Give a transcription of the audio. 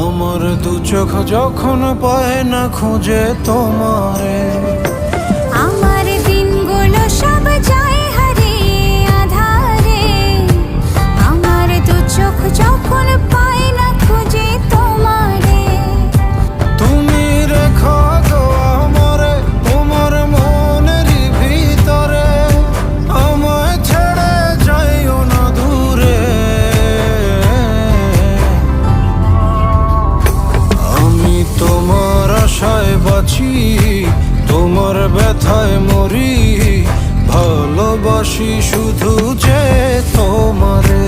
আমার দু চোখ যখন পায় না খুঁজে তোমারে, আমার দিনগুলো সব যায় হারিয়ে আধারে। আমার দু চোখ যখন পায় না খুঁজে তোমারে। তুমি রেখো গো আমারে তোমার মনেরই ভিতরে, আমায় ছেড়ে যাইও না দূরে। আমি তোমার আশায় বাঁচি, তোমার ব্যথায় মরি, ভালোবাসি শুধু যে তোমারে।